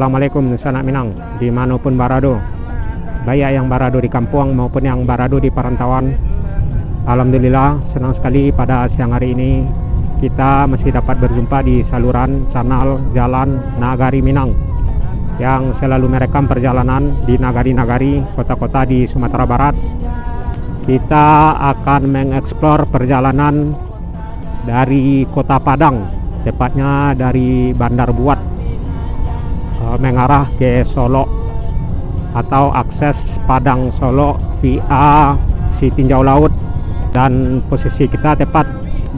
Assalamualaikum sanak Minang dimanapun barado, baik yang barado di kampung maupun yang barado di perantauan. Alhamdulillah senang sekali pada siang hari ini kita masih dapat berjumpa di saluran channel Jalan Nagari Minang yang selalu merekam perjalanan di nagari-nagari kota-kota di Sumatera Barat. Kita akan mengeksplor perjalanan dari Kota Padang, tepatnya dari Bandar Buat mengarah ke Solo atau akses Padang Solo via si Tinjau Laut, dan posisi kita tepat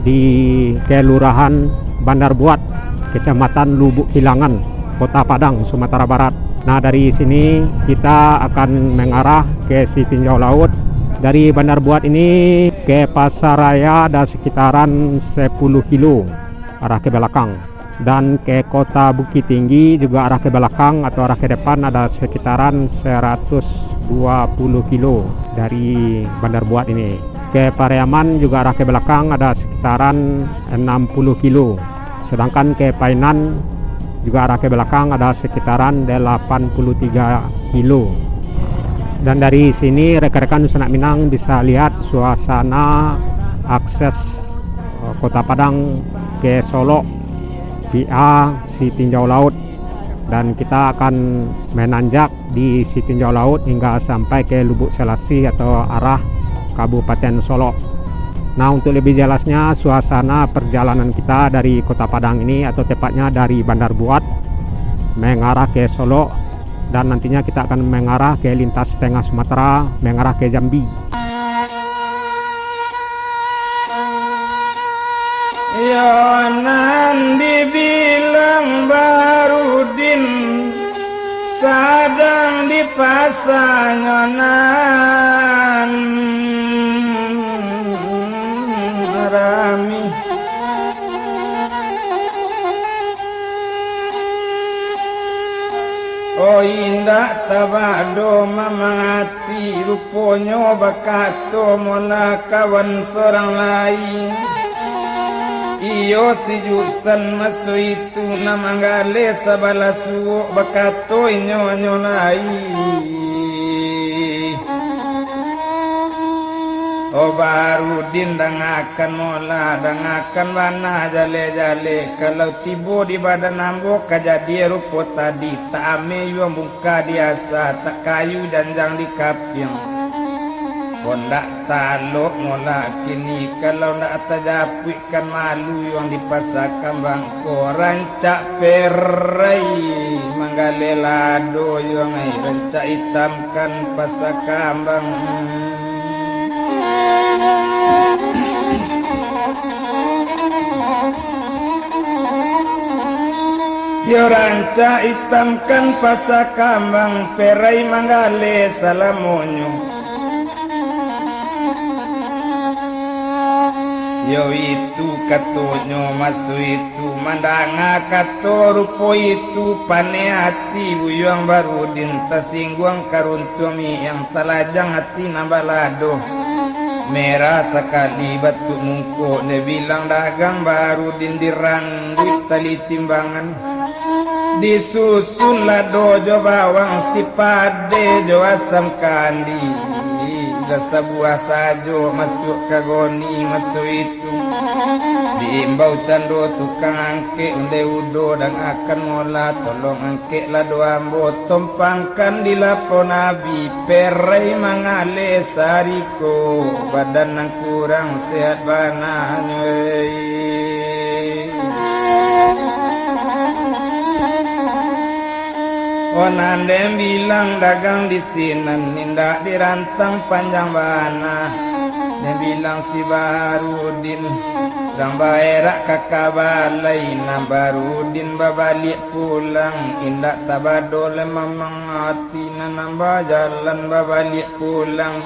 di Kelurahan Bandar Buat, Kecamatan Lubuk Hilangan, Kota Padang, Sumatera Barat. Nah, dari sini kita akan mengarah ke si Tinjau Laut. Dari Bandar Buat ini ke Pasaraya ada sekitaran 10 kilo arah ke belakang, dan ke Kota Bukit Tinggi juga arah ke belakang atau arah ke depan ada sekitaran 120 kilo dari Bandar Buat ini. Ke Pariaman juga arah ke belakang ada sekitaran 60 kilo, sedangkan ke Painan juga arah ke belakang ada sekitaran 83 kilo. Dan dari sini rekan-rekan sanak Minang bisa lihat suasana akses Kota Padang ke Solo via si Tinjau Laut, dan kita akan menanjak di si Tinjau Laut hingga sampai ke Lubuk Selasi atau arah Kabupaten Solo. Nah, untuk lebih jelasnya suasana perjalanan kita dari Kota Padang ini atau tepatnya dari Bandar Buat mengarah ke Solo, dan nantinya kita akan mengarah ke lintas tengah Sumatera mengarah ke Jambi. Yonan dibilang Barudin sadang di pasanyonan rami. Oh indah tabado mamangati ruponyo bakato mola kawan seorang lain. Iyo si jusan maso itu namanggale sabala suwo bakato inyo lai. O Barudin dangakan mola dangakan mana jale-jale, kalau tibo di badan ambo kajadi rupo tadi tak ame yu muka diasa tak kayu janjang di kaping. Kondak taluk mola kini kalau ndak tajapuikan malu yang dipasakkan bangko rancak perai manggale lado yang rancak hitamkan pasakan bang. Yo rancak hitamkan pasakan bang perai manggale salamonyo. Yo itu katonyo masu itu mandanga kato rupo itu pane hati buyang Barudin tasingguang karuntumi yang telajang hati nambalado merah sekali batu mungko ne bilang dagang Barudin diranggut tali timbangan disusun lado jo bawang si pade jo asam kandi dasa buah sajo masuk kagoni masuk itu diimbau cando tukang angke unde udo dan akan mola tolong angke la doa ambo tompangkan di lapo nabi perai mangale sariko badan nang kurang sehat bananya. Onandem bilang dagang di sinan nindak dirantang panjang bana. Dia bilang si Barudin ramba erak kakak balai na Barudin babalik pulang indak tabado lemamang hati na namba jalan babalik pulang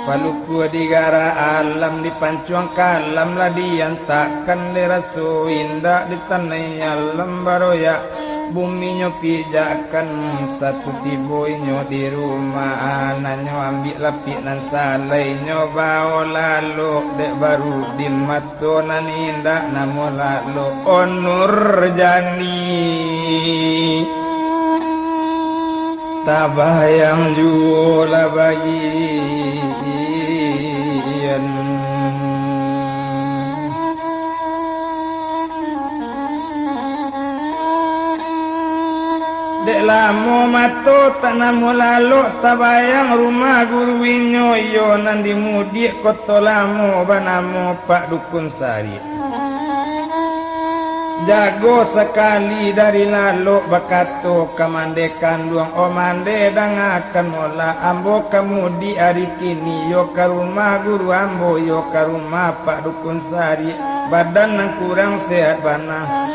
paluku digara alam di pancuang kalam lah dian takkan dirasu indak di tanai alam baroya bumi nyo pijakan satu tiboy nyo di rumah ananyo ambil lapik nan salai nyo bawa lalu dek Barudin mato nan indak namo lalu onur jani tabayang jula bagian dek lamo mato tanamu lalu tabayang rumah guru winyo yo nandi mudik koto lamo banamu pak dukun sari jago sekali dari lalu bakato kamande kanduang omande dangakan mola ambo kamu di hari kini yo ke rumah guru ambo yo ke rumah pak dukun sari badan yang kurang sehat bana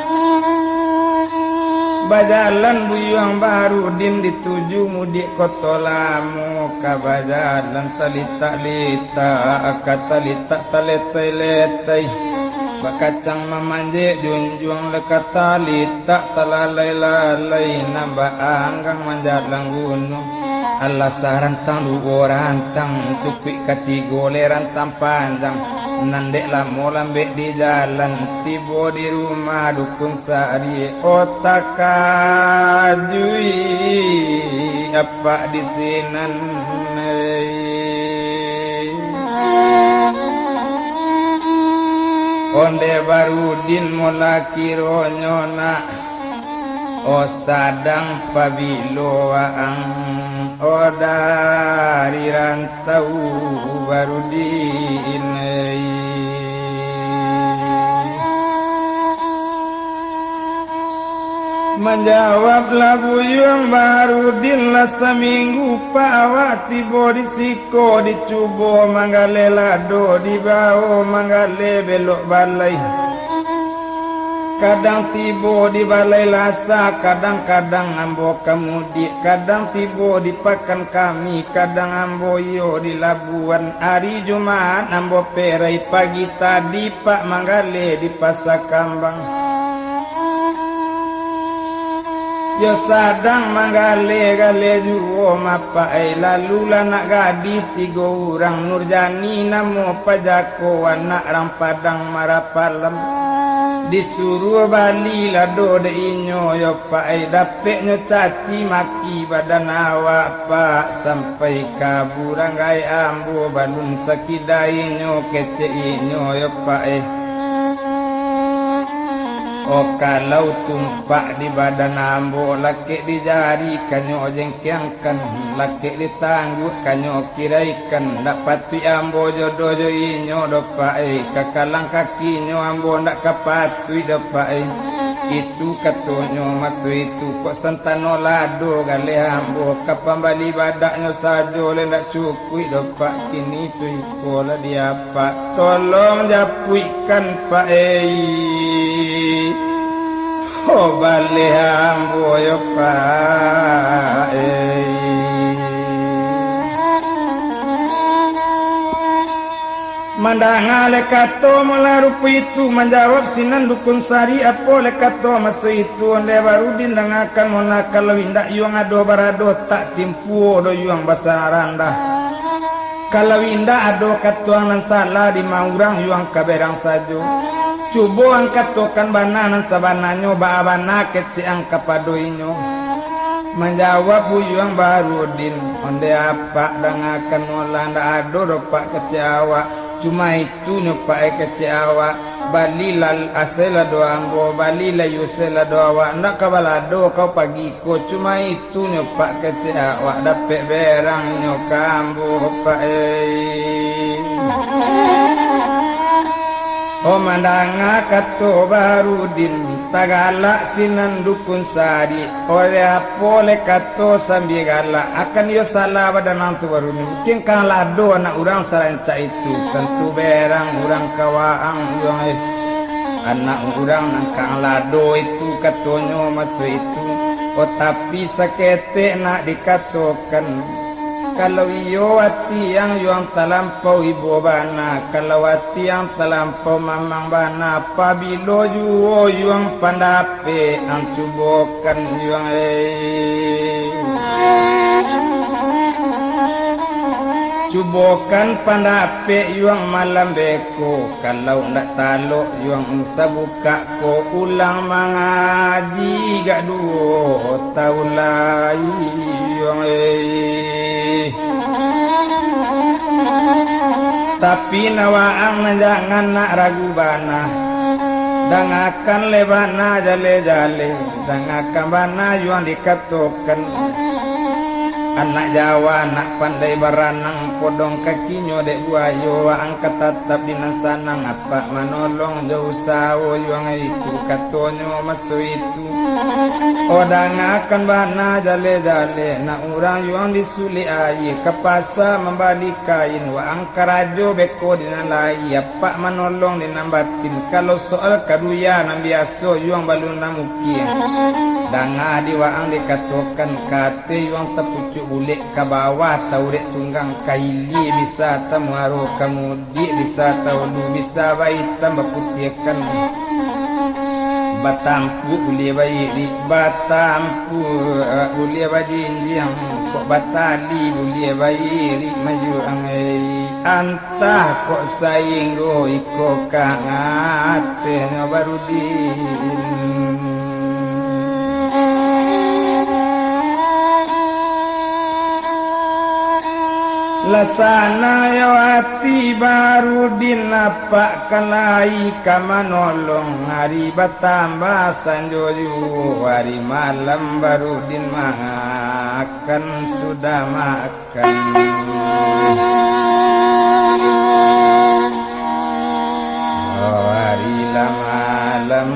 bajalan buyuang baru din dituju mudik koto lamu kabajalan talita-lita akatalita-taletai-letai bakacang memanje junjung lekat talita talalai-lalai nambah anggang manjalang gunung Allah rantang dua rantang cupik katigole rantang panjang nandek lamo lambek di jalan tibo di rumah dukun sari otak kajui apa di sinan onde barudin mula kironyona o sadang pabiloang o dari rantau barudin menjawablah buyung barudin lah seminggu pak awak tibo disiko dicubo manggale lado dibao manggale belok balai kadang tibo di balai lasa kadang-kadang ambo kemudi kadang tibo di pakan kami kadang ambo yo di Labuan hari Jumat ambo perai pagi tadi pak manggale di Pasar Kambang yo sadang manggale-gale juo mapai lalu nak gadi 3 orang Nurjani namo pajako anak rang Padang Marapalem disuruh bali lado de inyo yo pai dapek nyo caci maki badan awak pak sampai kaburang gai ambo balun sakidai nyo kece inyo yo pai oh kalau tumpak di badan ambo laki di jari kanyo jengkiangkan laki di tangguh kanyo kiraikan dapat pi ambo jodoh jo inyo dopai kakalang kakinyo ambo ndak kapatui dopai itu katonyo masu itu kok sentano lado gale ambo kapambali badaknyo sajo le ndak cukui dopak kini tu pola dia pak tolong japuikan pak oh bale ambo yo pak mandang lekato melarupu itu menjawab sinan dukun sari apo lekato masu itu onde barudin dangakan mona kalau indak yuang ado barado tak timpu do yuang basarandah kalau indak ado katuang nan salah di maurang yuang kaberang sajo cubo angkat tokan bananan sabananyo baabana kece angka padoinyo menjawab buyuang barudin onde apa dangakan mola ndak ado do pak kecewa cuma itu nyopai kece awak balilal asela doa ambo balila yusela doa awak ndak kabalado kau pagi ko cuma itu nyopak kece awak dapet berang nyokambo oh mandanga kato barudin tagala sinan dukun sari oleh apole kato sambil galak akan yo salah pada nantu barudin mungkin kan lado anak orang saranca itu tentu berang orang kawaang yang anak orang nangkang lado itu katonyo masuk itu oh tapi sakete nak dikatokan kalau iyo hati yang terlampau ibu bana kalau hati yang terlampau mamang bana pabilo juo yang pandape ang cubokan yang Cubokan pandape yuang malam beko, kalau ndak talok yuang sabuka ko ulang mengaji gak duo tahun lai yuang Tapi nawaang jangan nak ragu bana, dangakan lebana jale-jale, dangakan bana yuang dikatokan. Anak Jawa nak pandai beranang, podong kakinya dek buayo angkat tatap di nasanang, apa manolong jauh sawo yuang itu katonyo masuk itu. Odang akan bana jale-jale, nak orang yuang disuli air kepasa membalik kain, wa angkarajo beko di nalai, apa manolong di nambatin. Kalau soal kaduya nang biaso yuang balun namukin, danga di waang dikatokan kate yuang tepucuk bulik ke bawah tau dek tunggang kaili bisa tamuaro kamudi bisa tau lu bisa bayi tambah putihkan batampu boleh bayi di batampu boleh bayi yang kok batali boleh bayi di maju angai antah kok sainggo iko kangate barudin Lasana yawati barudin apa kalai kamanolong hari batambah sanjoju hari malam barudin makan sudah makan hari malam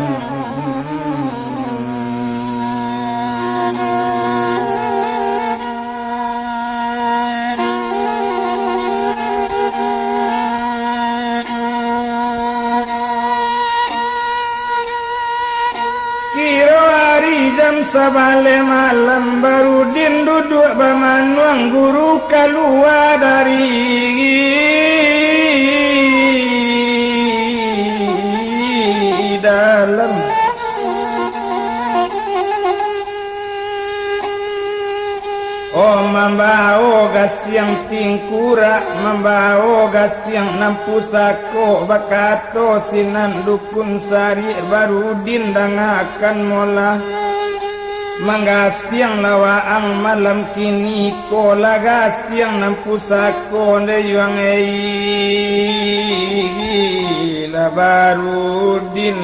sabale malam barudin duduk bamanuang guru keluar dari dalam membawa gas yang tingkura membawa gas yang nampu sako bakato sinan dukun sari barudin dangakan mola manggasyang lawaang malam kini ko lagasyang ng pusako na yung labarudin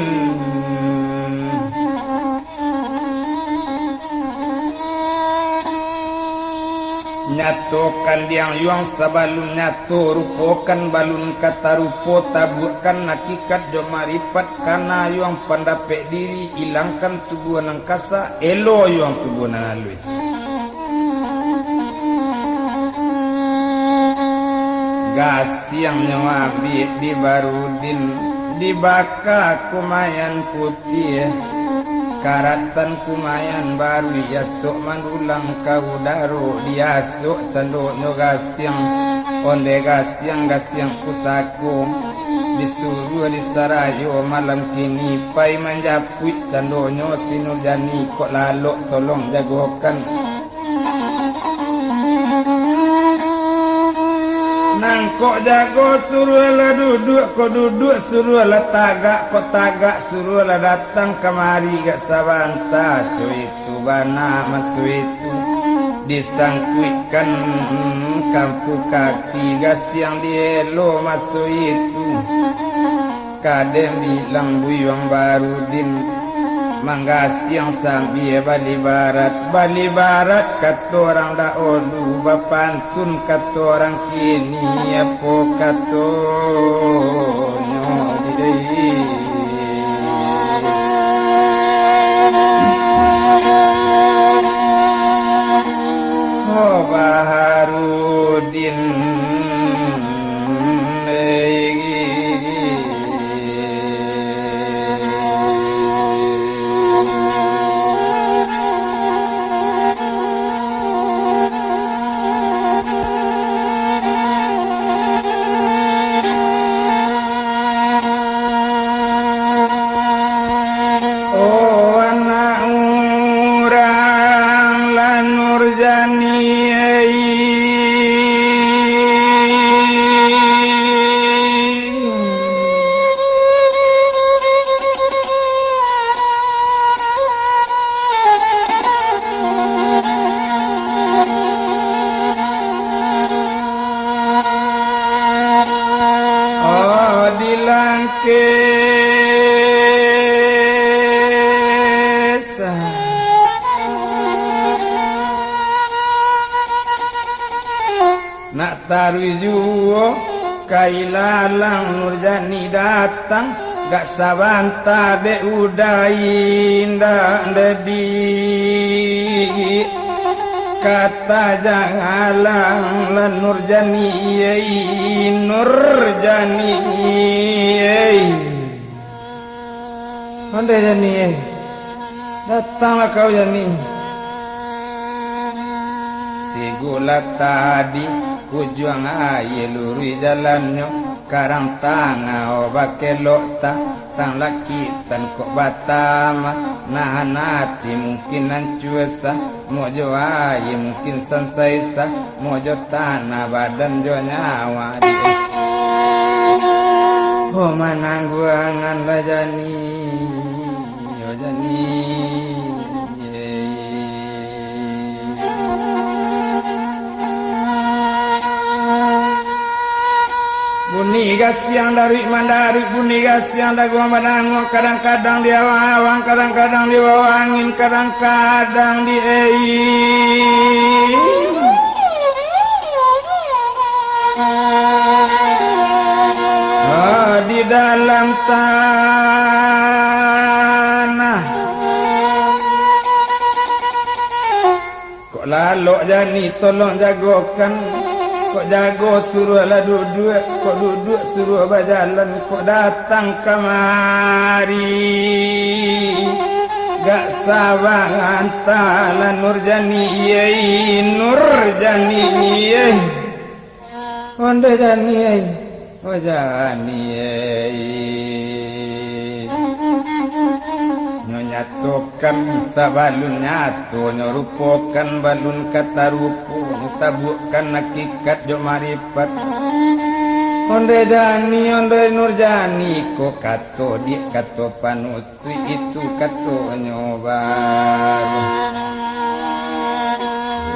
nyatokan diang yuang sa balun nyato rupokan balun kata rupo tabukan nakikat jomaripat karena yuang pandapek diri hilangkan tubuh ng kasa elo yuang tubuh ng alui gas yang nyawabit di barudin di baka kumayan putih karatan kumayan baru yasuk mandulang kau daru diasuk candok gasyang onde gasyang pusako disuruh disarayo malam kini pai manjapui candonyo sinujani kok lalok tolong jagokan nangkok jago suruh lah duduk kok duduk suruh lah tagak kok tagak suruh lah datang kemari gak sabanta cuy itu bana masu itu disangkuikan kampu kaki gas yang dielo masu itu kadem bilang buyang barudin manggas yang sambil Bali Barat kata orang dahulu bapantun kata orang kini apa kata oh Baharudin tarujuo kailalang Nurjani datang gak sabanta de udainda dedi kata jangalang lan Nurjani Nurjani Ondeh Jani datanglah kau Jani si gula tadi kujuang aye luri jalannya karang tanga oba kelok tang laki tan kok batama nahan hati mungkin nancuesa mojo aye mungkin sansaisa mojo tanah badan jo nyawa oh manangguangan lah Jani yo Jani bunyi gasiang dari mandari bunyi gasiang dari gua manango kadang-kadang di awang kadang-kadang di bawah angin kadang-kadang di di dalam tanah kok lalok Jani tolong jagokan kok jago suruh lah duduk kok duduk suruh berjalan kok datang kemari gak sabar antara Nurjani Nurjani Onde Jani oh Jani nyatukan sabalun nyatu nyorupokan balun kata rupu tabukan hakikat jo maripat Onde Jani onde Nurjani ko kato di kato panutri itu kato nyobar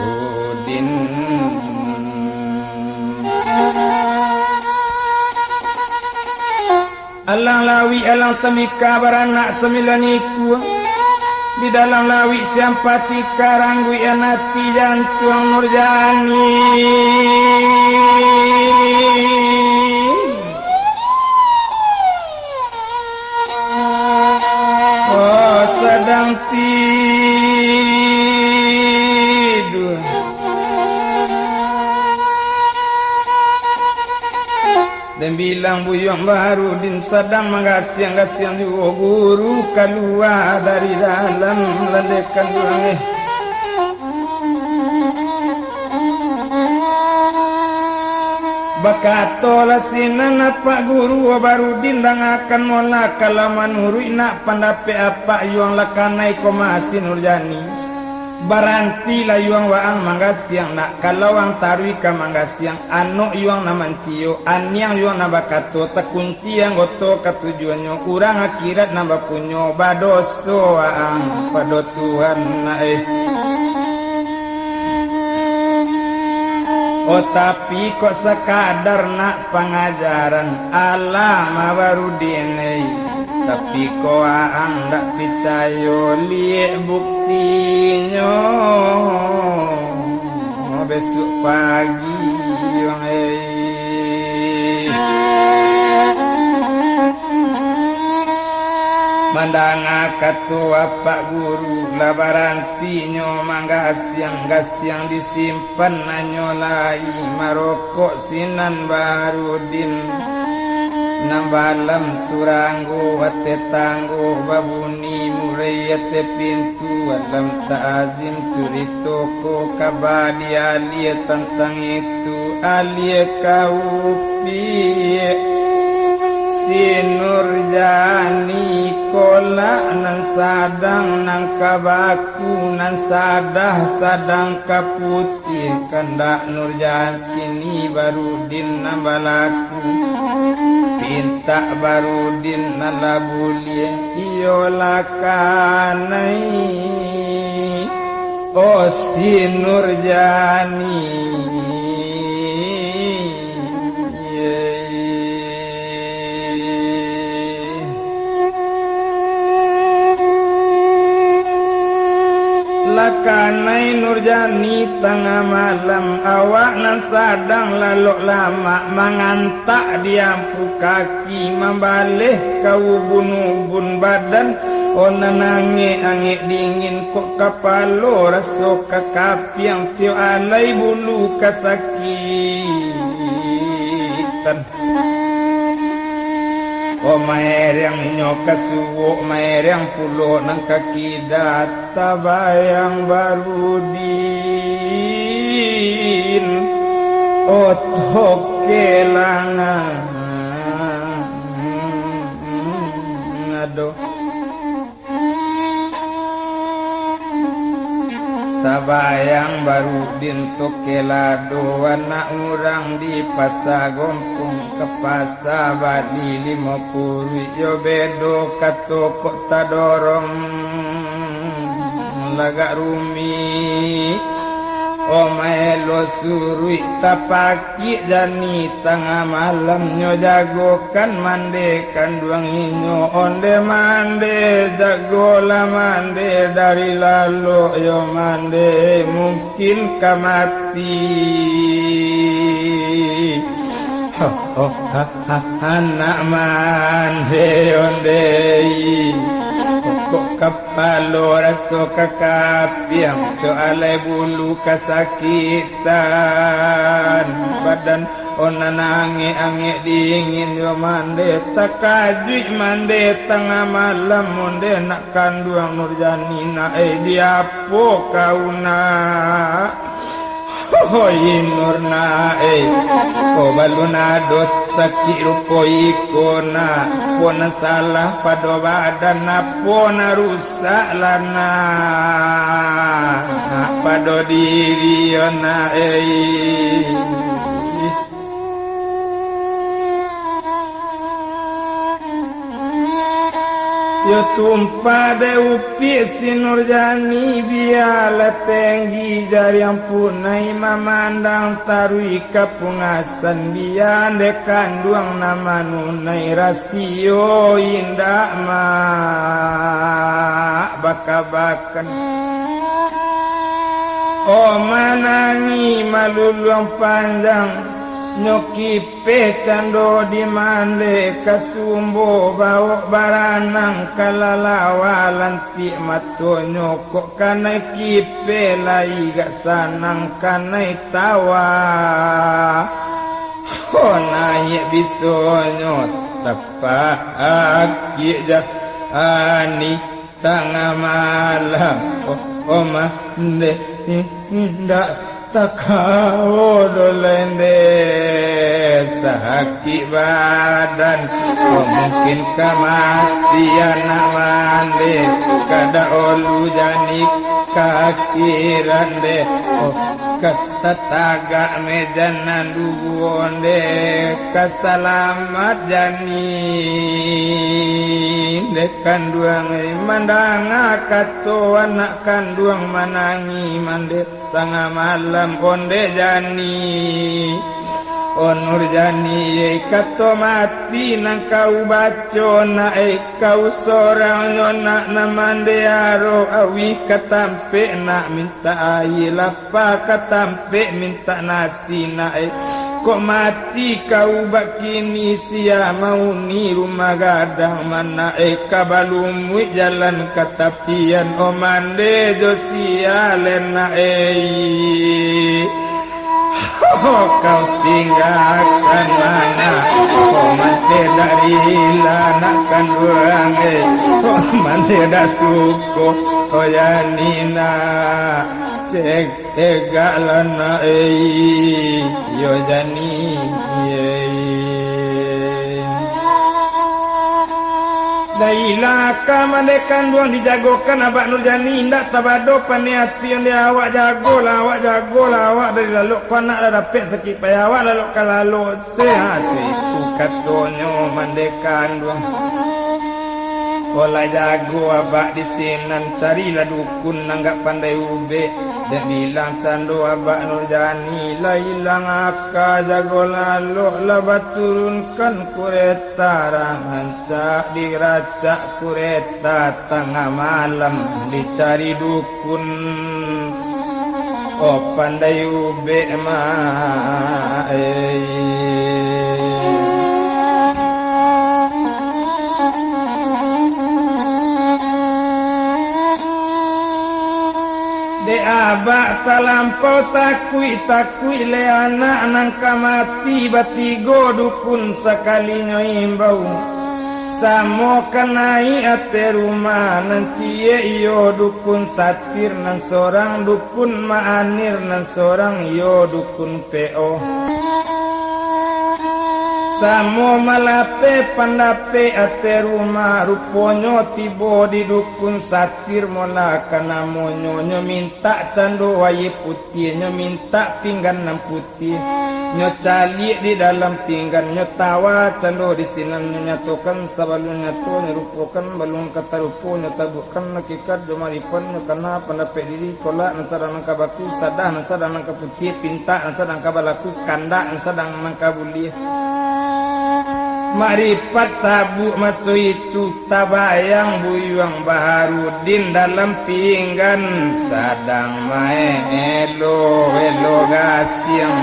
Udin Alang lawi alang temika baranak semilaniku di dalam lawi siampati karanggu anati jantung Nurjani oh sedang tidur dan bilang buyong Baharudin sedang mengasiang-gasiang juga guru keluar dari dalam lendekan duang bakatola sinan apa guru Baharudin dan akan mola kalaman hurui nak pandape apa yuang lakanai komasi Nurjani baranti la yuang waang manggasiang nak kalau ang tarui ka manggasiang ano yuang naman ciyo anyang yuang nabakato takunci yang goto katujuannya kurang akhirat nambah punyo badoso waang pado Tuhan na oh tapi kok sekadar nak pengajaran alam Baharudin tapi kok ang dak percaya liek buktinya besok pagi mandang katua Pak Guru labarantinyo mangga-siang disimpan nanyolai marokok sinan Baharudin nambalam turanggo wate tanggo babuni murai ate pintu alam ta'azim curito ko kabadi alia tentang itu alia kaupi si Nurjani kola nan sadang nang kabaku nan sadah sadang kaputi kandak Nurjani kini Baharudin nambalaku pinta Baharudin nalabulie iyo lakanai oh si Nurjani Lakanai Nurjani tengah malam awak nan sadang lalu lama mengantak diampu kaki membalih kau ubun-ubun badan ona nange-ange dingin kok kapalo raso kakapiang tio alai bulu kasakitan. O maer yang nyoka suwo maer yang pulo nang kaki data bayang baru din otok kelangan aduh tabayang baru dintuk kelado anak urang di pasagompong ke pasabadi 50 yo bedo katoko tadorong lagak rumi Omaelo surui tapaki jani tengah malam nyo jagokan mandekan duang inyo onde mande jagola mande dari lalu yo mande mungkin kamati anak mande onde kok kapalo raso kakapiang to alai bulu kasakitan badan ona nange-ange dingin yo mande takajui mande tengah malam monde nak kanduang Nurjani na diapo kauna hoi Nurna ko baluna dos sakit rupo ikona pona salah pada badan pona rusak lana pada diri ona yo tumpah de upi si Nurjani biala tinggi dari ampunai mamandang tarui kapungasan bian dekan duang nama nunai rasio indah ma bakabakan oh manangi maluluang panjang nyoki pecando di mande kasumbo bawa baranang kalalawalan ti matonyo kok kanai kipe lai gak sanang kanai tawa honai bisonyo tapak ja ani tengah malam oh mande ndak takau dolende sakit badan mungkin kematian mande kada olu jani kaki rande kata tagak mejanan duonde kasalamat jani dekan duang mandang kato anak kanduang manangi mande tengah malam onde jani Nurjani kato mati nang kau baco na kau sorang nyona na mande aro awi katampe na minta air lapa katampe minta nasi na kok mati kau bakini sia mau ni rumah gadang mana kabalumui jalan katapian o mande josia lena kau tinggalkan mana kau mande dari lanakan orang mande dah suko oh janina cek egalana yo jani Daila kamandekan duang dijagokan abak Nurjani ndak tabado paniati yang dia awak jago lah awak dari lalu anak dah dapat sakit payah awak lalu kalau sehat itu katonyo mandekan duang Olah jago abak di sinan carilah dukun nanggak pandai ube. Dia bilang candu abak Nurjani lah hilang aka jago lalu lah turunkan kureta rangancak diracak kureta tengah malam dicari dukun. Oh pandai ube mah de abak talampau takui le anak nangka mati batigo dukun sekalinya imbau samo kanai ate rumah nancie iyo dukun satir nan sorang dukun maanir nan sorang iyo dukun PO samo malape pandape ate rumah ruponyo tibo di dukun satir mola kana monyo nyo minta cando wayi putih nyo minta pinggan nam putih nyo cali di dalam pinggan nyo tawa cando di sinan nyo nyatukan sabalun nyatu nyo rupokan balung kata rupo nyo tabukan nakikat jomaripan nyo kana pandape diri kolak nansadang nangka baku sadah nansadang nangka putih pinta nansadang kabalaku kanda nansadang nangka bulih. Maripat tabu masuk itu tabayang buyuang Baharudin dalam pinggan sadang main elo gasyang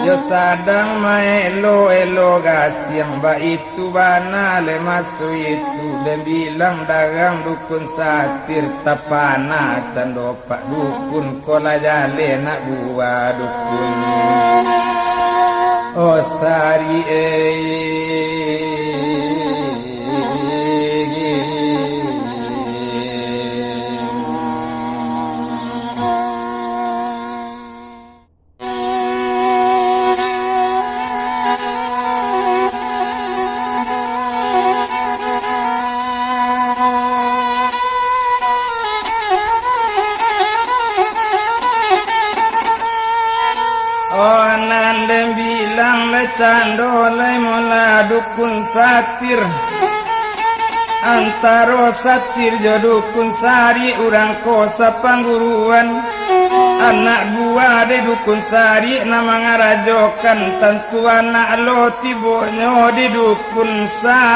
yo sadang maelo gasyang ba itu bana le masuk itu dan bilang dagang dukun satir tapana cando pak dukun kola jale nak buah dukun oh sari cando lai mola dukun satir antaro satir jo dukun sari urang kosa pangguruan anak gua de dukun sari nama ngarajokan tentu anak lo tibonyo di dukun satir.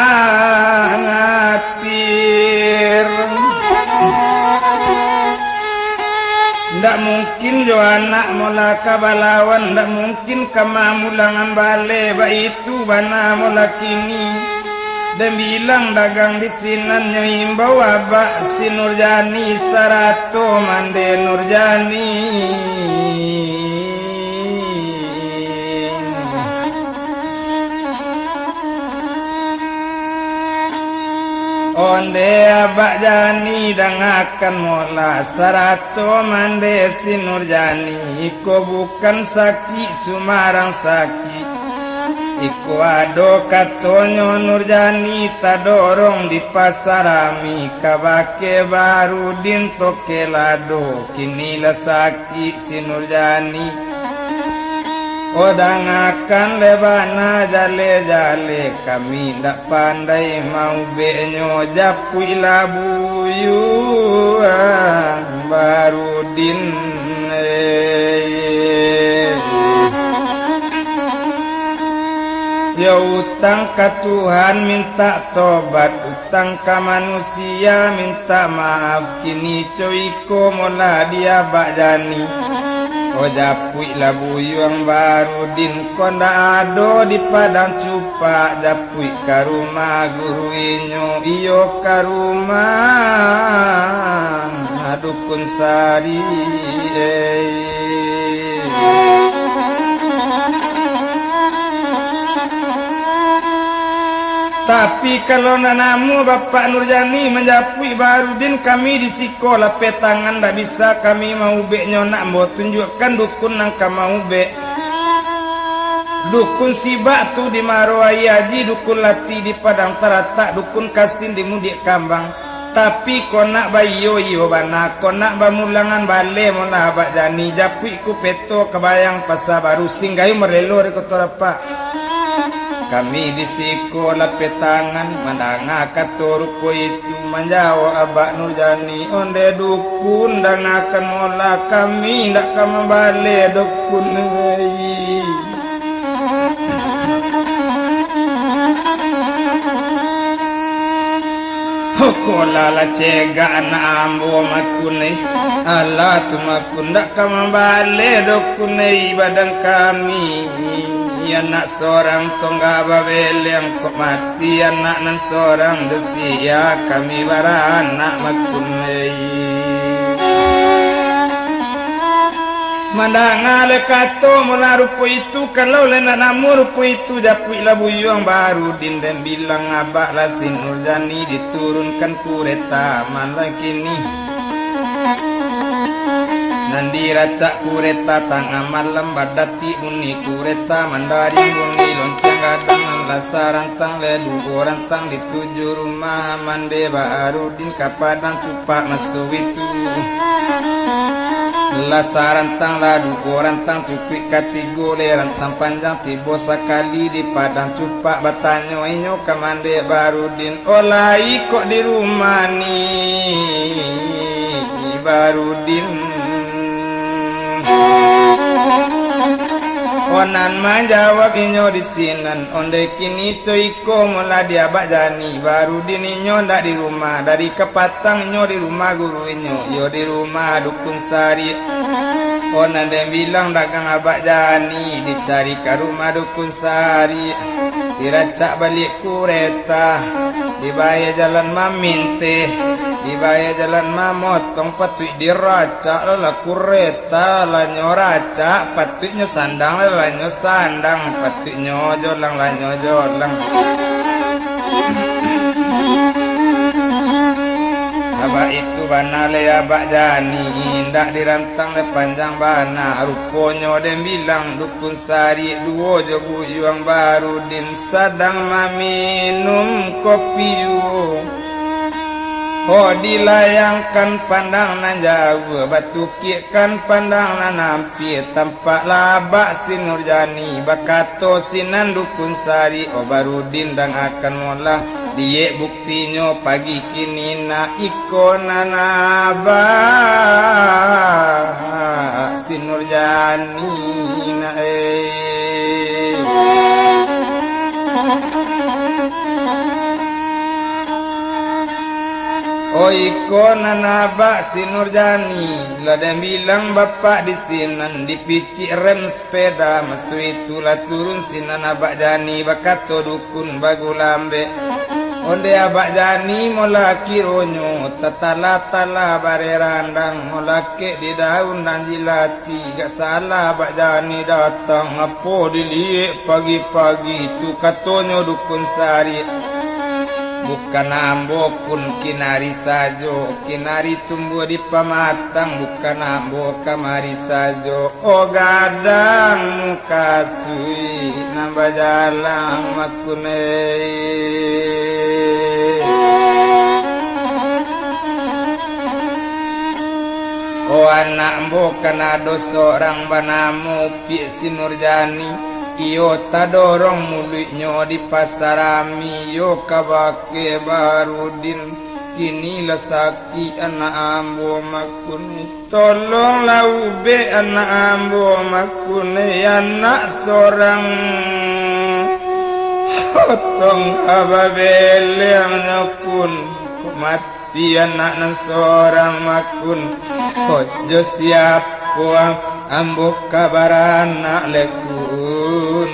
Ndak mungkin jo anak mola kabalawan, ndak mungkin kamamulangan bale ba itu bana mola kini. Dan bilang dagang di sinan nyo imbau abak si Nurjani sarato mande Nurjani. Onde abak jani dangakan mola sarato mande si Nurjani. Iko bukan saki sumarang saki, iko ado katonyo Nurjani tadorong di pasarami kabake Baharudin toke lado kini saki si Nurjani. Odang akan lebana jale-jale kami ndak pandai mau benyo japui labuyu Baharudin. Ya utang ke Tuhan minta tobat, utang ke manusia minta maaf. Kini coiko mola dia bak jani. O japui labuyuang Baharudin konda ado di padang cupak. Japui ke rumah guru inyo iyo ke rumah dukun sari. Tapi kalau nanamu Bapak Nurjani menjapui Baharudin, kami di sekolah petangan ndak bisa kami mau be nyonak mau tunjukkan dukun nang mau be. Dukun si batu di Marwai Haji, dukun lati di Padang Taratak, dukun kasin di Mudik Kambang. Tapi kau nak bayo yo bana, kau nak bamulangan bale mo na abak jani japui ku peto kebayang pasar baru singgayu merelo re kotorapa. Kami di sekolah petangan mandanga katorupo itu menjawab abak Nurjani onde dukun dan akan mola kami ndak kama bale dukun ngai. Kola la cega anak ambo makunai Allah tu makun ndak kama bale dukun ngai badan kami. Anak seorang tongga babel yang kok mati anak nan seorang desi ya kami baranak makunai mandanga le kato menarupo itu kalau le nak namu rupo itu japui labu yang baru dinden bilang abak lasin Nurjani diturunkan kureta malah kini Nandi racak kureta tangga malam badati uni kureta mandari uni lonceng gadang lasarantang ledu orantang di 7 rumah mande Baharudin kapadang cupak masuk itu lasarantang ladu orantang tupik katigo le rantang panjang tibo sekali di padang cupak batanyo inyo kamande Baharudin olai kok di rumah ni Baharudin Onan menjawab inyo di sinan onde kini coiko mula dia abak jani baru dininyo ndak di rumah dari kepatang inyo di rumah guru inyo yo di rumah dukun sari onan dem bilang dagang abak jani dicari ke rumah dukun sari diracak balik kureta dibayar jalan maminte dibayar jalan mamotong patui diracak lala kureta lanyo racak patuinya sandang lanyo sandang patuinya jolang lanyo jolang abak itu bana le abak jani indak dirantang le panjang bana ruponyo dem bilang dukun sari duo jogu yang baru din sadang meminum kopi yo oh dilayangkan pandang nan jauh batu kikan pandang nan nampi tampak labak si Nurjani bakato sinan dukun sari oh Baharudin dan akan mola die buktinya pagi kini na ikona naba si Nurjani na oh ikona naba si Nurjani lada bilang bapak di sinan dipicik rem sepeda masu itulah turun sinan abak jani bakato dukun bagu lambe onde abak jani mola kironyo tatala-tala bare randang mola ke di daun dan jilati gak salah abak jani datang apa dilihat pagi-pagi tu katonyo dukun sari bukan ambo pun kinari sajo kinari tumbuh di pamatang bukan ambo kamari sajo oh gadang muka sui nambah jalan makunei oh anak ambo kanado seorang banamu pi si Nurjani iyo tadorong mulutnya di pasarami yo kabake Baharudin kini lesaki anak ambo makune tolonglah ube anak ambo makune anak seorang potong ababele nyakun mati anak nan seorang makun ojo siap puang ambo kabar anak lekun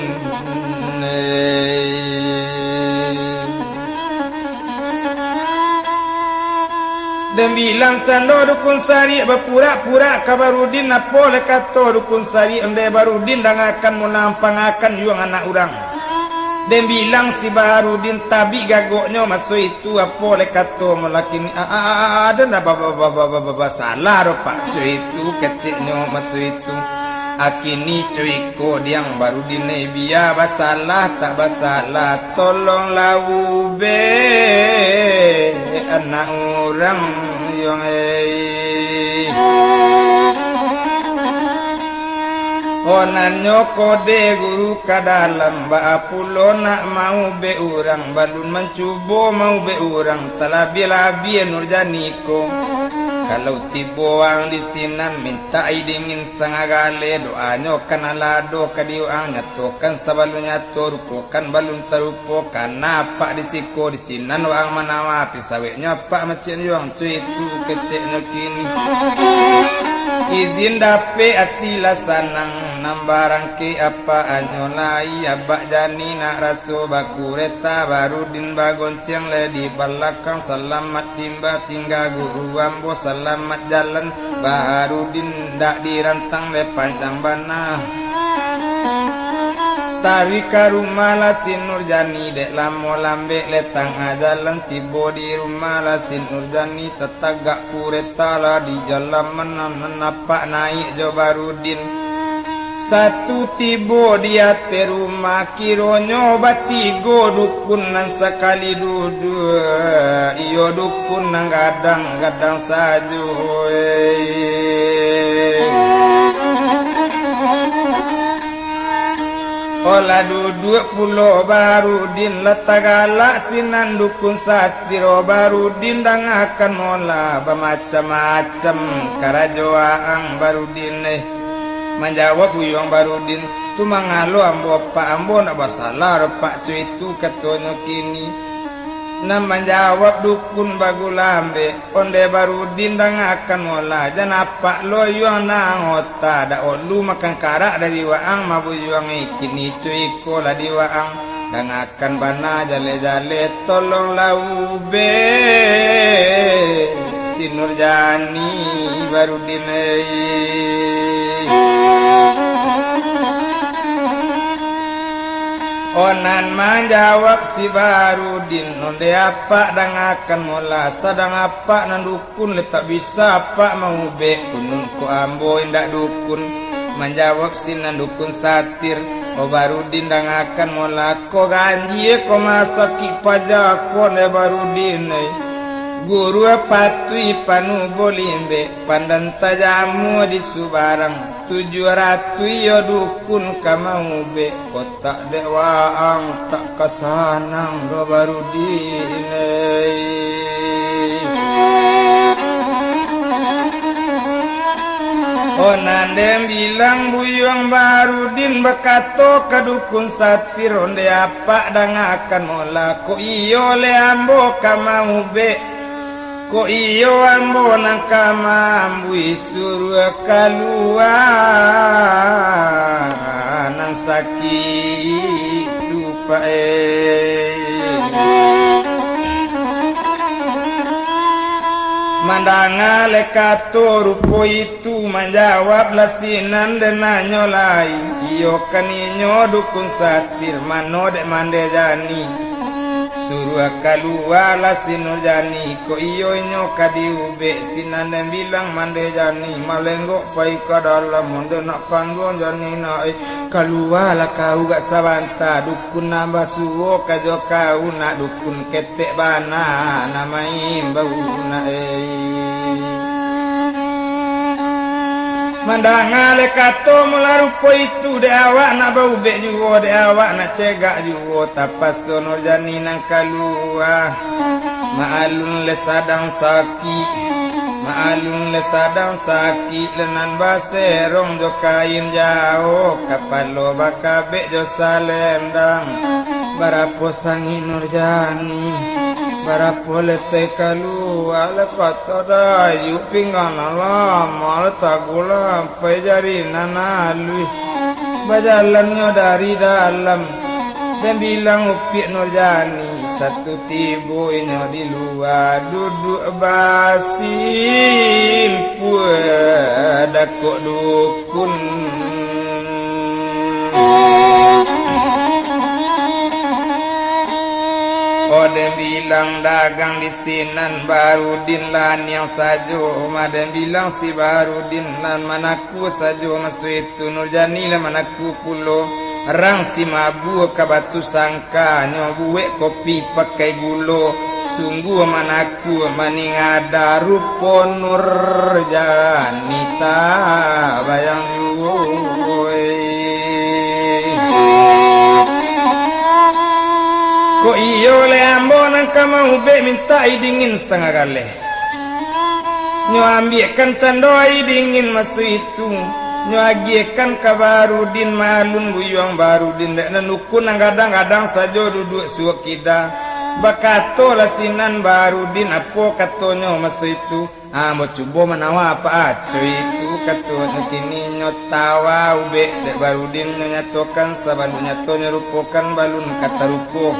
dan bilang cando dukun sari berpura-pura ka Baharudin apa le kato dukun sari onde Baharudin dan akan menampang akan yuang anak urang dan bilang si Baharudin tabi gagoknya masuk itu apa le kato melakini ada na baba salah pak cuy itu kecilnya masuk itu akini cuiko diang Baharudin biya basalah tak basalah tolonglah ube anak anak orang yang onan nyoko de guru kadalam ba pulo nak mau be urang balun mencubo mau be urang talabi-labi Nurjaniko kalau tiboang di sinan minta idingin setengah gale doanyo kan alado kadiuang nyatokan sabalunya torupokan balun tarupokan napa disiko di sinan wang manawa pisaweknya pak macen yuang cuy itu keceknya kini izin dape atila sanang nambarang ke apa anyolai abak jani nak raso bakureta barudin bagonceng le di belakang selamat timba tinggal guru ambo selamat jalan barudin dak dirantang le panjang bana tarik ke rumah lasin Nurjani dek lamo lambe letang jalan tibo di rumah lasin Nurjani tetagak kureta lah di jalan menapak naik jo barudin satu tibo dia te rumah kironyo batigo dukun nan sekali duduk iyo dukun nang gadang-gadang saju olah duduk pulau Barudin letagala sinan dukun satiro Barudin dang akan mola bermacam-macam karajoang Barudin menjawab buyong Barudin tu mangalo ambo pak ambo nak basalah pak cuy itu katanya kini na menjawab dukun bagulambe onde Barudin dang akan mola jan apa lo yuang nang ota da olu makan karak dari waang mabu yuang kini cuy ko la di waang dang akan bana jale-jale tolong laube si Nurjani Barudin onan menjawab si Barudin onde apa dang akan mola sadang apa nan dukun letak bisa apa mau be kunun ku ambo indak dukun menjawab si nan dukun satir o Barudin dang akan mola ko ganji ko masaki pajak ko ne Barudin guru patui panu bolimbe pandan tajamu di Subarang 700 yo dukun kamau be kotak dewaang tak kesanang do Barudin onandem bilang buyong Barudin bekato ke dukun satir onde apa dang akan mola ko iyo le ambo kamau be ko iyo ambo nang kamambu isuru keluar nang sakit lupa mandanga lekato rupo itu menjawab lasinan denanyo lain iyo kaninyo dukun satir mano dek mande jani suruh keluar lah si Nurjani ko iyo nyo kadiube sinane bilang mande jani malenggok pai ke dalam monde nak panggon jani naik keluar lah kau gak sabanta dukun nambah suwo kajo kau nak dukun ketek bana namain bau mandangale kato mularupo itu de awak nak bau be juwo de awak nak cegak juwo tapas Nurjani nang kalua maalun le sadang sakit maalun le sadang sakit lenan baserong jo kain jauh kapalo bakabe jo salendang barapo sangi Nurjani barapo lete kalua le kata dayu pinggan lama le tagula sampai jari nanalui bajalannya dari dalam dan bilang upik Nurjani satu tibo ini di luar duduk basin pueda kok dukun Odem bilang dagang di sinan Barudin lan yang sajo Madem bilang si Barudin lan manaku sajo masu itu Nurjani lan manaku pulo Rang si mabu ke batu sangka nyobuwe kopi pakai gulo sungguh manaku maningada rupo Nurjanita bayang yuwe ko iyo le ambonan kamau be minta dingin setengah kali nyo ambikan candoi dingin masu itu nyo agikan kabarudin malun buyong barudin dek nanukun ang kadang-kadang sajo duduk suak kita bakato lasinan barudin apo katonyo masu itu mau coba menawa apa aco itu katonyo kini nyo tawa ube dek barudin nyo nyatokan sabalu nyato nyerupokan balun kata rupo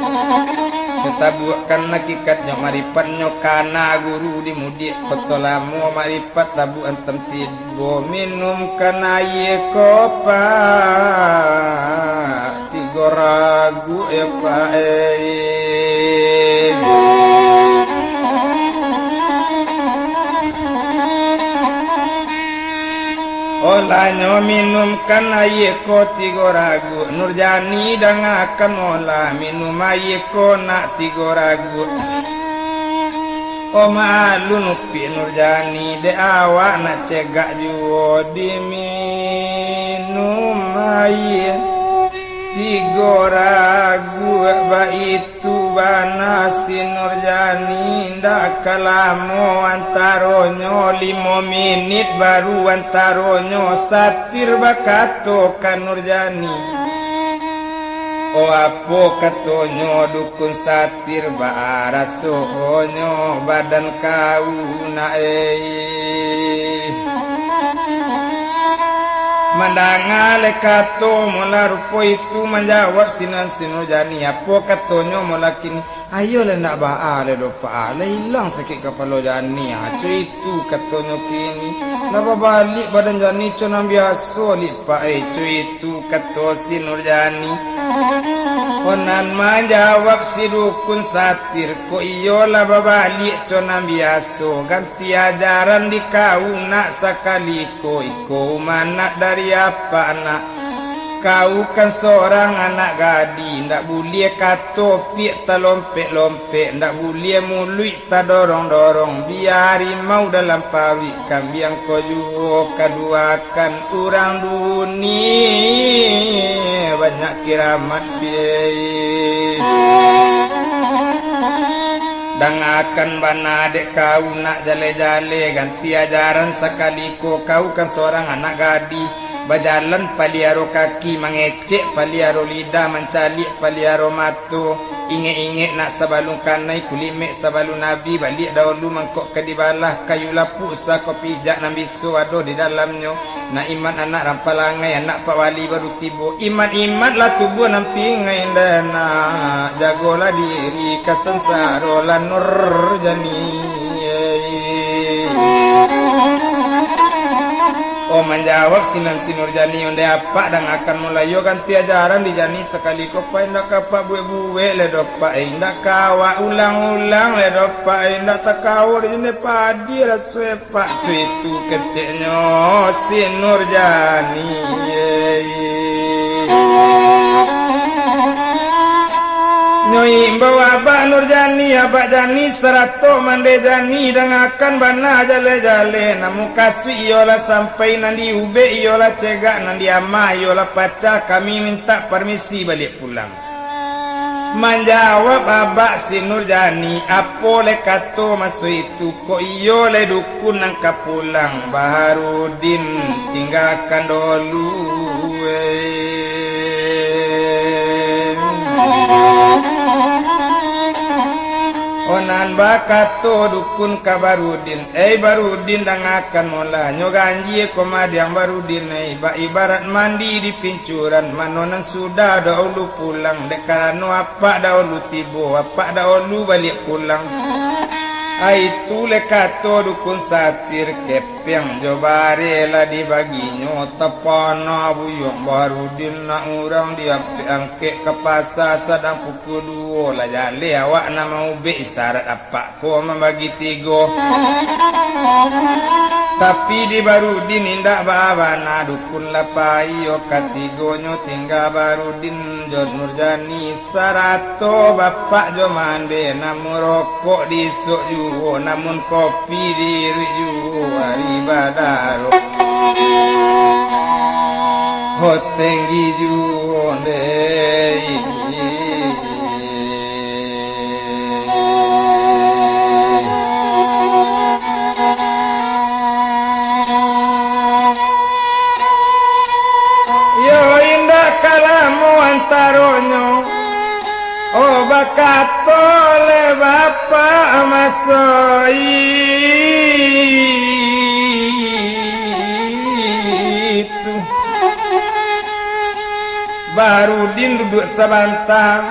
kita buatkan hakikat nyo maripat nyo kana guru di mudi kotolamu maripat tabu antem tibo minum kana ye kopa tigo ragu pa olah nyo minum kana ye ko tigo ragu Nurjani dangakan olah minum ye ko nak tigo ragu o malun upi Nurjani de awak nak cegak juo di minum ye tigo ragu ba itu banasi Nurjani ndak kalamo antaronyo 5 menit baru antaronyo satir bakato kan Nurjani o apo katonyo dukun satir ba rasonyo badan kau na mandangale kato mula rupo itu menjawab sinan Nurjani apo katonyo mula kini ayo le nak baale do paale hilang sakit kepala Jani aco itu katonyo kini laba balik badan Jani conam biasa lipa co itu kato si Nurjani konan menjawab si dukun satir ko iyo laba balik conam biasa ganti ajaran di kau nak sakali ko iko mana dari apa anak kau kan seorang anak gadi ndak boleh kato piak ta lompek-lompek ndak boleh mulut ta dorong-dorong biari mau dalam pawi kambiang ko juo kaduakan urang dunia banyak kiramat biaya dan akan bana dek kau nak jale-jale ganti ajaran sekali kau kan seorang anak gadi berjalan paliaro kaki mengecek paliaro lidah mencalik paliaro matu inge-inge nak sabalung kanai kulimek sabalung nabi balik dahulu mangkok ke dibalah kayu lapuk sa kopi jak nabi suado di dalamnya nak iman anak rampalangai anak pak wali baru tibo iman lah tubuh nampi ngai dana jagolah diri kasensarola Nurjani oh menjawab sinan si Nurjani onde apa dan akan mulai yo ganti ajaran di Jani sekali ko pa indak apa buwe le dopa indak kawa ulang-ulang le dopa indak takawur ini padi rasue pak itu keceknya si Nurjani nyoi bawa abah Nurjani abah Jani serato mande Jani dan akan bana jale-jale namu kasih iyola sampai nanti ube iyola cegak nanti ama iyola paca kami minta permisi balik pulang menjawab abah si Nurjani apo le kato masuk itu ko iyo le dukun nangka pulang Baharudin tinggalkan dulu onan bakato dukun ka Barudin Barudin dan akan mola nyoganji komadi yang Barudin ibarat mandi di pincuran manonan sudah dahulu pulang dekarano apa dahulu tibo apa dahulu balik pulang itu lekato dukun satir kepeng jobare lah dibaginyo tepono buyong Barudin nak urang dia angke ke pasar sedang pukul 2 lah jale awak nama ube isyarat apa ko membagi 3 tapi di Barudin indak babana dukun lapayo katigonyo tinggal Barudin Jon Nurjani sarato bapak jo mande namun rokok disuk juo namun kopi diri juo hari badaro hotenggi juo dei taronyo oh bakatole bapak masoi itu Barudin duduk sabantang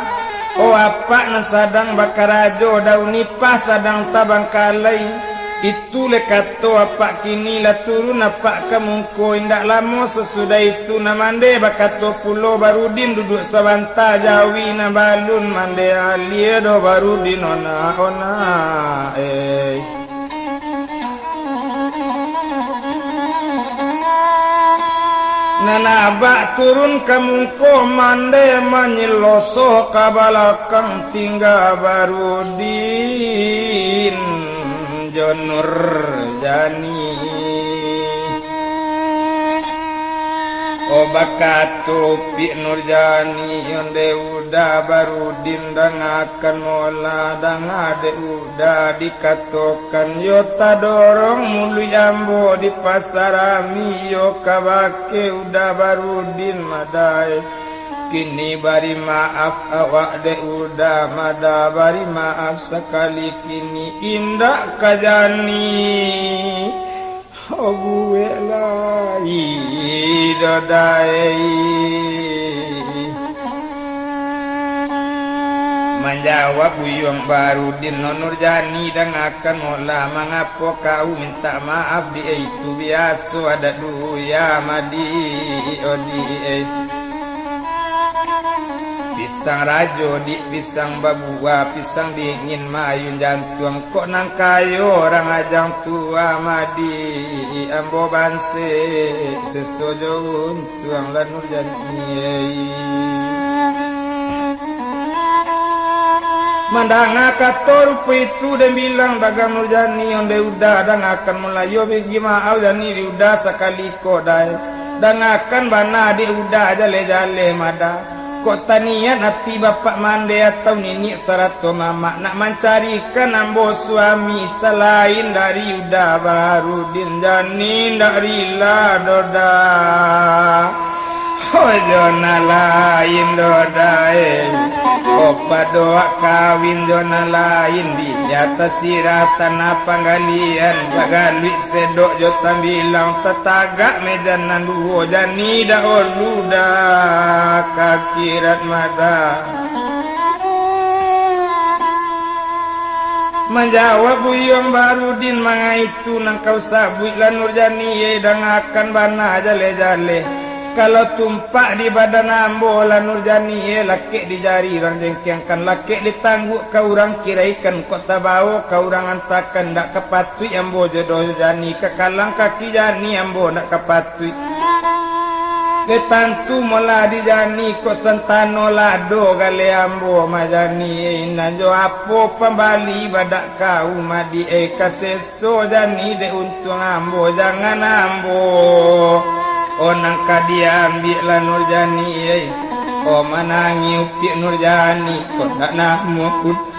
oh apa nan sadang bakarajo daun nipah sadang tabang kalai itu lekato apa kini lah turun apa kemungko indak lama sesudah itu namande bakato pulau Barudin duduk sabanta jawi na balun mande alia do Barudin ona Nana bak turun kemungko mande menyeloso kabalakang tinggal Barudin Jon Nurjani obakat topi Nurjani yonde udah Barudin dangakan mola dangade udah dikatokan yota dorong mulu jambo di pasarami yo kabake udah Barudin madai kini bari maaf awak de udah mada bari maaf sekali kini indak kajani oh gue lai dodai menjawab buyung Barudin Nurjani dan akan mola mengapa kau minta maaf dia itu biasa ada duya madi odi pisang rajo di pisang babua pisang dingin mayun jantung kok nang kayo orang ajang tua madi ambo banse sesojo tuang lan Nurjani mandanga kator itu dan bilang dagang Nurjani onde udah dan akan melayu bagi maaf jani udah sekali kodai dan akan bana di udah jale-jale mada kok tanian hati bapak mande atau nini sarato mama nak mencarikan ambo suami selain dari udah Barudin jani dari la doda jona lain dodae opa doa kawin jona lain di jata siratan apa galian bagalui sedok jota bilang tetagak mejanan duo jani da oluda kakirat mada menjawab buyung Barudin manga itu nang kau sabui lan Nurjani ye dang akan bana jale-jale kalau tumpak di badan ambo la Nurjani laki di jari orang jengkiangkan laki ditangguk kau orang kiraikan kok tabau kau orang antakan dak kepatui ambo jodoh jani kekalang kaki jani ambo dak kepatui letantu mola di jani kok sentano lado gale ambo majani nanjo apo pembali badak kau madi kaseso jani de untung ambo jangan ambo onang kadia ambil Nurjani oh manangi upi Nurjani kok tak namu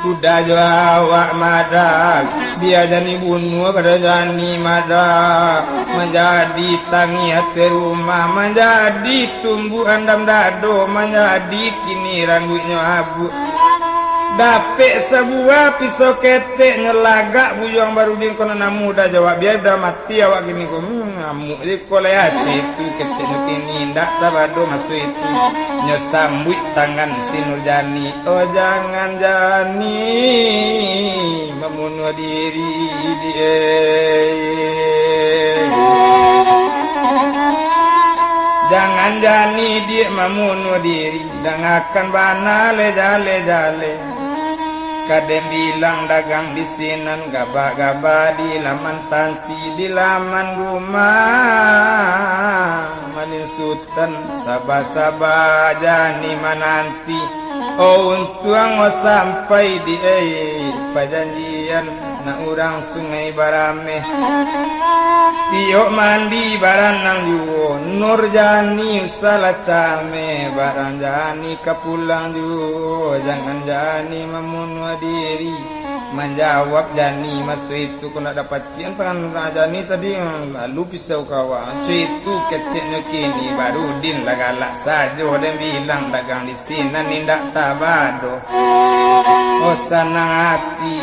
udah jo awak mada biar jani bunuh pada jani mada menjadi tangi hati rumah menjadi tumbuhan dam dado menjadi kini ranggunya abu dapet sebuah pisau ketek nyelagak buyung Barudin kono namu dah jawab biar dah mati awak gini ko ngamuk je koleh hati itu kecek kini ndak tabado masuk itu nyosambui tangan si Nurjani oh jangan jani membunuh diri dia jangan jani dia membunuh diri dan akan bana le jale Kadem bilang dagang di sinan, gaba-gaba di laman tansi, di laman rumah malin sultan, sabah-sabah jani mananti. Oh untuang o sampai di pajanjian na urang sungai barame. Tio mandi baranang juo, Nurjani usala came, barang jani kapulang juo, jangan jani memunwa diri. Menjawab jani masu itu kena dapat cian tangan jani tadi lalu pisau kawan. Itu kecilnya kini baru din lagalak sajo dan bilang dagang di sini nindak tabado. Oh senang hati.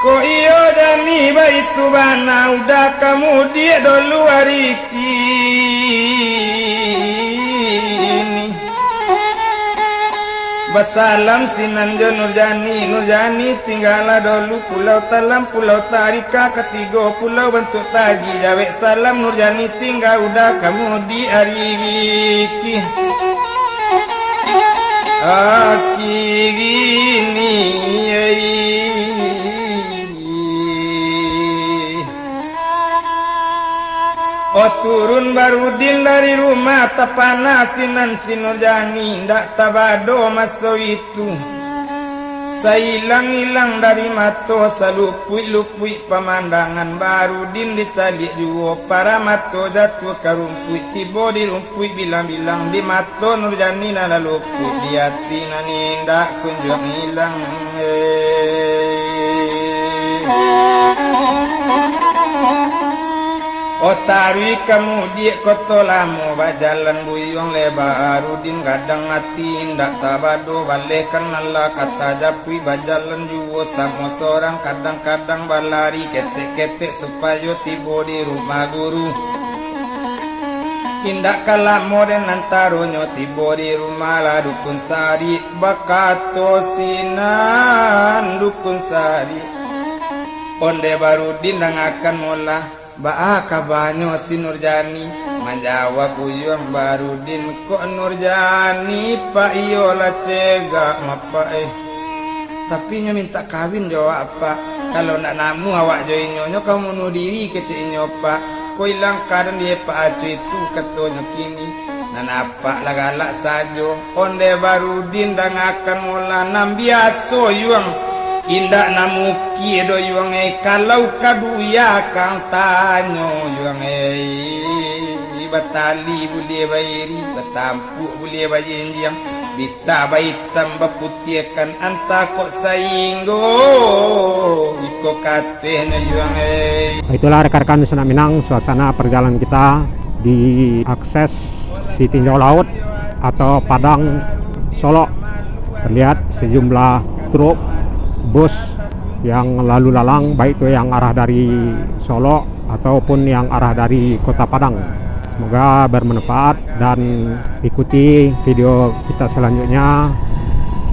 Ko iyo jani baitu bana udah kamu dia dulu hari kini. Basalam sinanjo Nurjani, Nurjani tinggallah dulu pulau Talam, pulau Tarika, ketiga pulau bentuk taji. Jawek salam Nurjani tinggal udah kamu di hari ki. Aki gini oh turun Barudin dari rumah tapanasinan si Nurjani, ndak tabado maso itu. Sailang-ilang dari mato, salupui-lupui pemandangan. Barudin dicalik juo, para mato jatuh karumpui. Tibo dirumpui bilang-bilang, di mato Nurjani nala lupui. Di hati nani ndak kunjung hilang. Oh tarwi kamu dia kotolamu bajalan buyong lebar Barudin kadang hati ndak tabado balekan nala kata japui bajalan juwo sama seorang kadang-kadang balari ketek-ketek supaya tibo di rumah guru. Indak kalah moden antaronyo tibo di rumah lah dukun sari bakato sinan dukun sari. Onde Barudin nang akan mola Baa kabanyo si Nurjani menjawab uyang Barudin kok Nurjani pak iyo lah cegak mapa tapi nya minta kawin jawab apa kalau nak namu awak join nyonyo kamu nu diri kecil nyopa ko ilang kadan dia pak acu itu katonyo kini nan apa lagalak sajo onde Barudin dang akan mula nam biaso yuang indak namuki do yuang kalau kaduya kang tanyo yuang batali boleh bayari batampu boleh bayinjang bisa bayi tambah putihkan anta kok sainggo iko katenya yuang Itulah rekan-rekan Senam Minang suasana perjalanan kita di akses si tinjau laut atau Padang Solo. Terlihat sejumlah truk bus yang lalu lalang baik itu yang arah dari Solo ataupun yang arah dari Kota Padang. Semoga bermanfaat dan ikuti video kita selanjutnya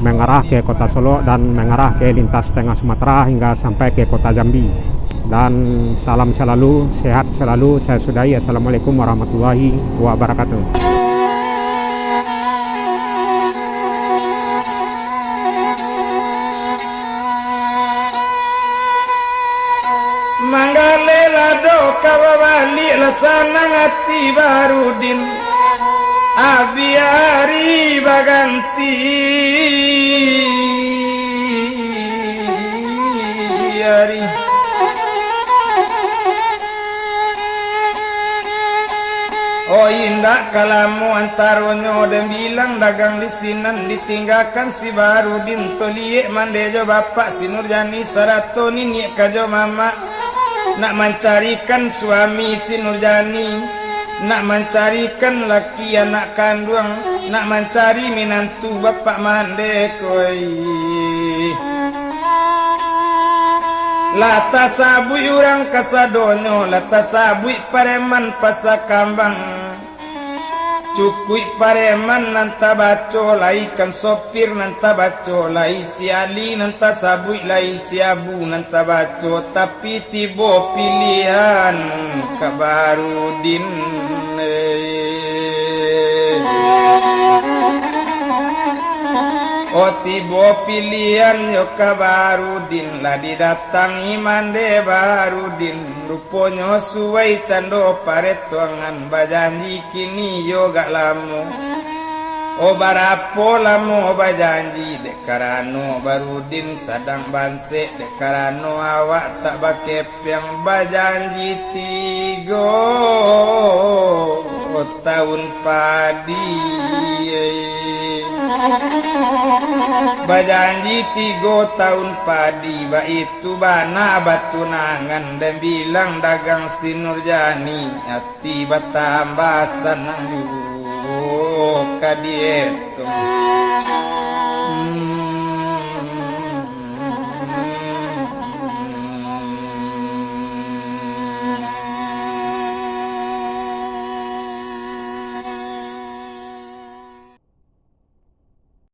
mengarah ke Kota Solo dan mengarah ke lintas tengah Sumatera hingga sampai ke Kota Jambi. Dan salam selalu, sehat selalu. Saya sudahi. Assalamualaikum warahmatullahi wabarakatuh. Manggalela do kawawali lasana ngati Barudin abiari baganti ari oh indak kalamu antaronyo dan bilang dagang di sinan ditinggalkan si Barudin tolie mandejo bapak si Nurjani sarato nini kajo mama nak mencarikan suami si Nurjani, nak mencarikan laki anak kandung, nak mencari minantu bapak mandekoi. Lata sabui orang kasadonyo, lata sabui pareman pasakambang. Cukui pareman nanta baco lai kan sopir nanta baco lai si Ali nanta sabui lai si Abu nanta baco tapi tibo pilihan ke Barudin tiba pilihan yo Kabarudin lah didatangi mande Barudin ruponyo suwai cando paretuangan bajanji kini yo gak lamu o barapo lamu bajanji dek karano Barudin sadang banse dek karano awak tak bakep yang bajanji 3 tahun padi bajanji 3 tahun padi ba itu bana batunangan dan bilang dagang si Nurjani hati batambah senang kadiet